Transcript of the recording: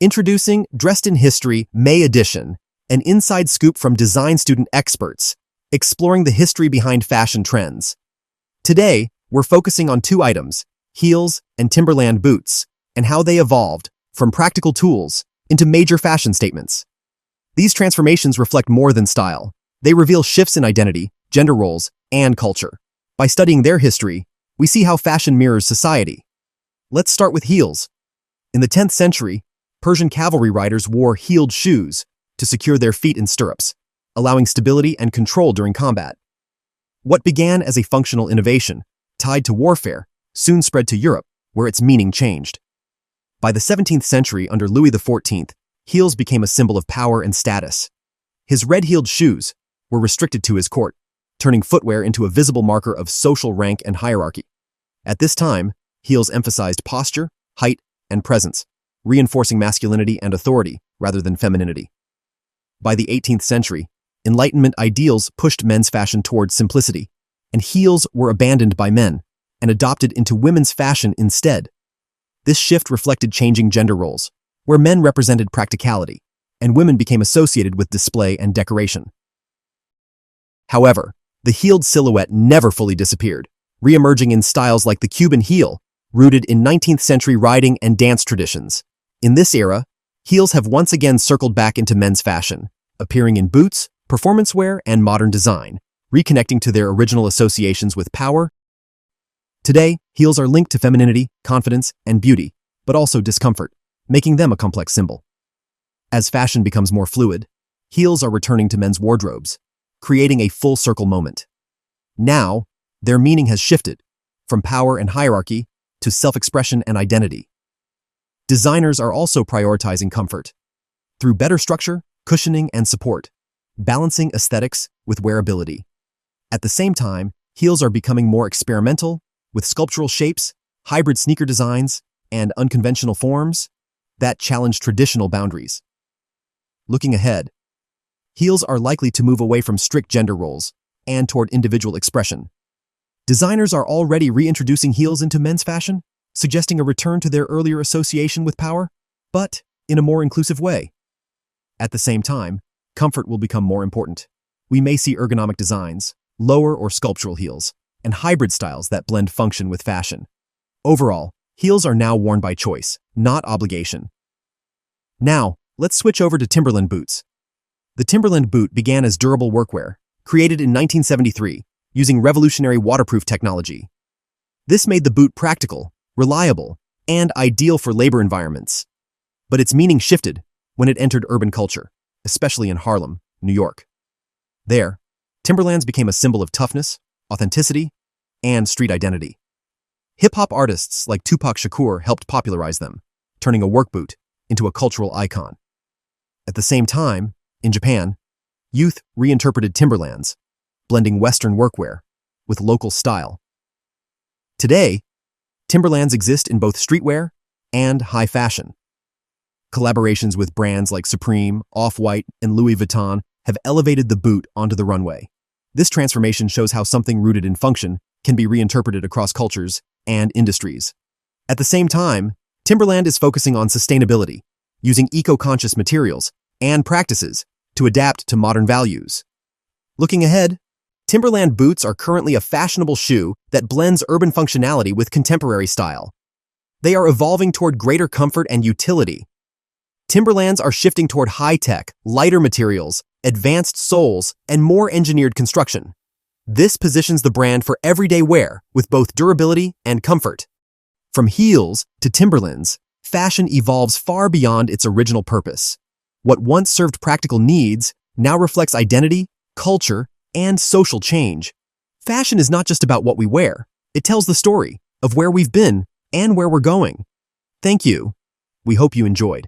Introducing Dressed in History May Edition, an inside scoop from design student experts, exploring the history behind fashion trends. Today, we're focusing on two items, heels and Timberland boots, and how they evolved from practical tools into major fashion statements. These transformations reflect more than style. They reveal shifts in identity, gender roles, and culture. By studying their history, we see how fashion mirrors society. Let's start with heels. In the 10th century, Persian cavalry riders wore heeled shoes to secure their feet in stirrups, allowing stability and control during combat. What began as a functional innovation, tied to warfare, soon spread to Europe, where its meaning changed. By the 17th century, under Louis XIV, heels became a symbol of power and status. His red-heeled shoes were restricted to his court, turning footwear into a visible marker of social rank and hierarchy. At this time, heels emphasized posture, height, and presence, reinforcing masculinity and authority rather than femininity. By the 18th century, Enlightenment ideals pushed men's fashion towards simplicity, and heels were abandoned by men and adopted into women's fashion instead. This shift reflected changing gender roles, where men represented practicality, and women became associated with display and decoration. However, the heeled silhouette never fully disappeared, re-emerging in styles like the Cuban heel, rooted in 19th century riding and dance traditions. In this era, heels have once again circled back into men's fashion, appearing in boots, performance wear, and modern design, reconnecting to their original associations with power. Today, heels are linked to femininity, confidence, and beauty, but also discomfort, making them a complex symbol. As fashion becomes more fluid, heels are returning to men's wardrobes, creating a full-circle moment. Now, their meaning has shifted from power and hierarchy to self-expression and identity. Designers are also prioritizing comfort through better structure, cushioning, and support, balancing aesthetics with wearability. At the same time, heels are becoming more experimental, with sculptural shapes, hybrid sneaker designs, and unconventional forms that challenge traditional boundaries. Looking ahead, heels are likely to move away from strict gender roles and toward individual expression. Designers are already reintroducing heels into men's fashion, suggesting a return to their earlier association with power, but in a more inclusive way. At the same time, comfort will become more important. We may see ergonomic designs, lower or sculptural heels, and hybrid styles that blend function with fashion. Overall, heels are now worn by choice, not obligation. Now, let's switch over to Timberland boots. The Timberland boot began as durable workwear, created in 1973, using revolutionary waterproof technology. This made the boot practical, reliable, and ideal for labor environments. But its meaning shifted when it entered urban culture, especially in Harlem, New York. There, Timberlands became a symbol of toughness, authenticity, and street identity. Hip-hop artists like Tupac Shakur helped popularize them, turning a work boot into a cultural icon. At the same time, in Japan, youth reinterpreted Timberlands, blending Western workwear with local style. Today, Timberlands exist in both streetwear and high fashion. Collaborations with brands like Supreme, Off-White, and Louis Vuitton have elevated the boot onto the runway. This transformation shows how something rooted in function can be reinterpreted across cultures and industries. At the same time, Timberland is focusing on sustainability, using eco-conscious materials and practices to adapt to modern values. Looking ahead, Timberland boots are currently a fashionable shoe that blends urban functionality with contemporary style. They are evolving toward greater comfort and utility. Timberlands are shifting toward high-tech, lighter materials, advanced soles, and more engineered construction. This positions the brand for everyday wear with both durability and comfort. From heels to Timberlands, fashion evolves far beyond its original purpose. What once served practical needs now reflects identity, culture, and social change. Fashion is not just about what we wear. It tells the story of where we've been and where we're going. Thank you. We hope you enjoyed.